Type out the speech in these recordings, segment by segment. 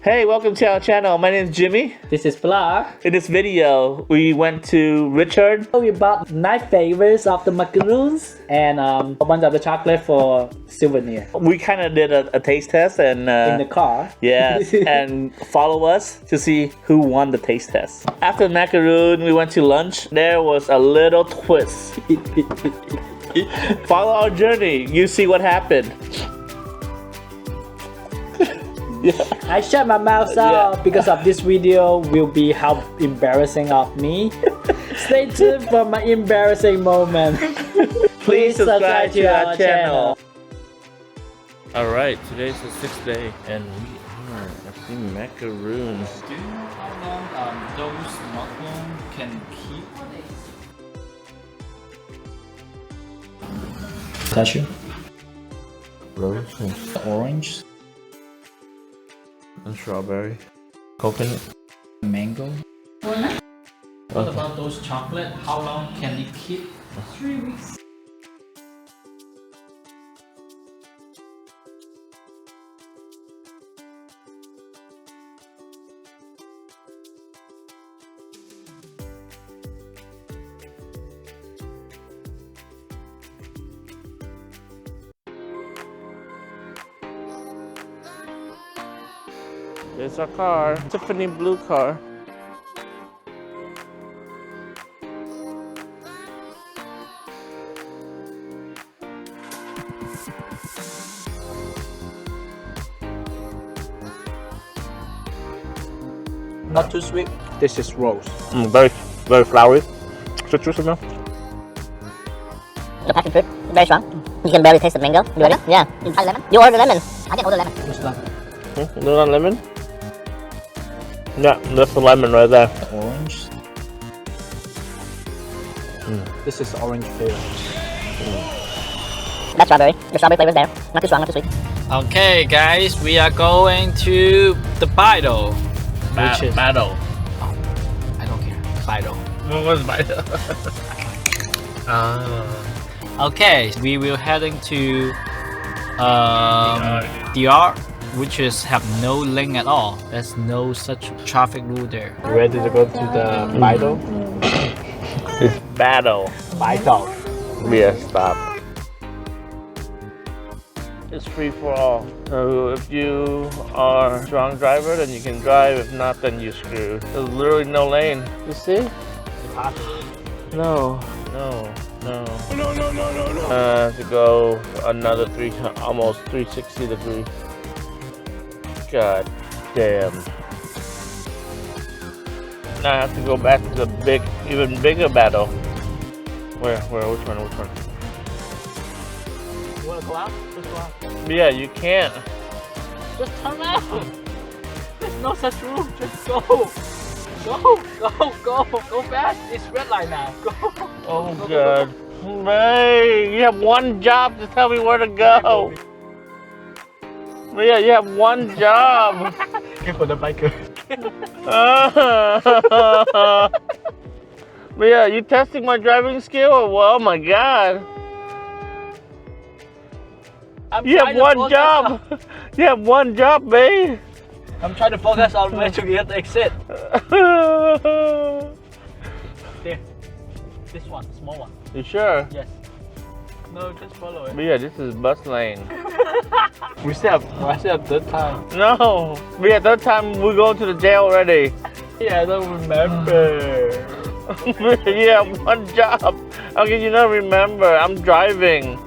Hey, welcome to our channel. My name is Jimmy. This is Blah. In this video, we went to Richard. We bought 9 flavors of the macaroons and a bunch of the chocolate for souvenir. We kind of did a taste test and In the car. yes, and follow us to see who won the taste test. After Macaroon, we went to lunch. There was a little twist. Follow our journey. You see what happened. Yeah. I shut my mouth out because of this video will be how embarrassing of me. Stay tuned for my embarrassing moment. Please subscribe to our channel. Alright, today's the 6th day and we are at the Macaroon. Do you know how long those macaroons can keep? Cashew, Rose orange, and strawberry. Coconut. mango. What about those chocolate? How long can it keep? 3 weeks. There's our car. Tiffany blue car. Not too sweet. This is rose. Very flowery. Citrus enough. The passion fruit, very strong. You can barely taste the mango. You ready? Yeah. You try the lemon? You order lemon. I can order lemon. Which one? No, not lemon? Yeah, that's the lemon right there. Orange. This is orange flavor. That's strawberry. The strawberry flavor is there. Not too strong, not too sweet. Okay, guys, we are going to the Bido. Which is Battle. I don't care. Bido. What was Battle? Okay, we will heading to the Arc, which is have no link at all. There's no such traffic rule there. Ready to go to the Bido? It's Battle. Bido. Yeah, stop. It's free for all. So if you are a strong driver, then you can drive. If not, then you're screwed. There's literally no lane. You see? No. To go another almost 360 degrees. God damn. Now I have to go back to the even bigger battle. Which one? You wanna go out? Just go out. Yeah, you can't. Just turn out. There's no such rule. Just go. Go fast. It's red light now. Go. Oh God. Hey, you have one job to tell me where to go. Yeah, you have one job. Good for the biker. Yeah, you testing my driving skill? Oh my God. You have one job. You have one job, babe. I'm trying to focus on where to get the exit. There. This one, small one. You sure? Yes. No, just follow it. But yeah, this is bus lane. I still have third time. No. But yeah, third time we go to the jail already. Yeah, I don't remember. You have one job. How can you not remember? I'm driving.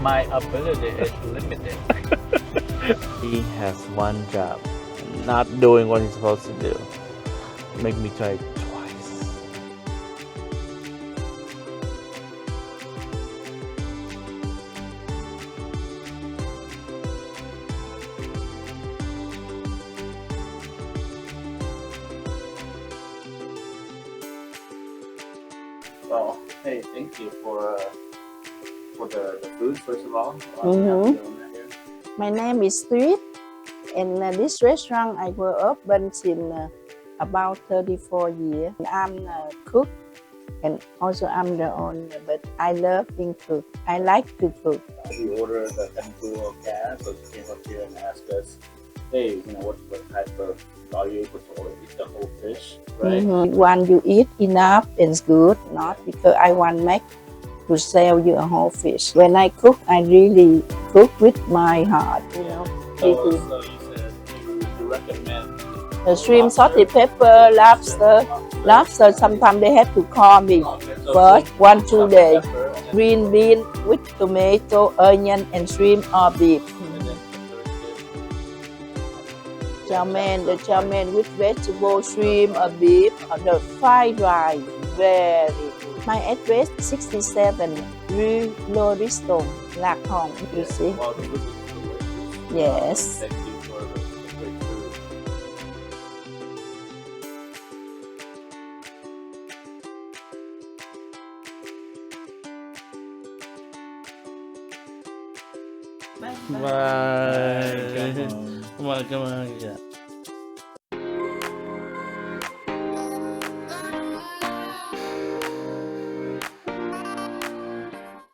My ability is limited. He has one job. Not doing what he's supposed to do. Make me try it twice. Well, hey, thank you for the food, first of all. My name is Tuyết, and this restaurant I grew up in since about 34 years. I'm a cook and also I'm the owner, but I love being cook. I like to cook. We ordered the tempura cat, so she came up here and asked us hey, what type of are you able to eat the whole fish, right? When you eat enough, it's good. Not because I want make to sell you a whole fish. When I cook, I really cook with my heart. So you said you recommend The shrimp, salted pepper, lobster. Lobster, sometimes they have to call me first, 1-2 days. Green bean with tomato, onion, and shrimp or beef. Chow mein, the chow mein with vegetable, shrimp, or beef, or the fried rice. Very good. My address 67 Rue Lauriston, Lạc Hồng. You see? Well, the food is delicious. Yes. Thank you for the great food. Bye. Come on. Come on. Yeah.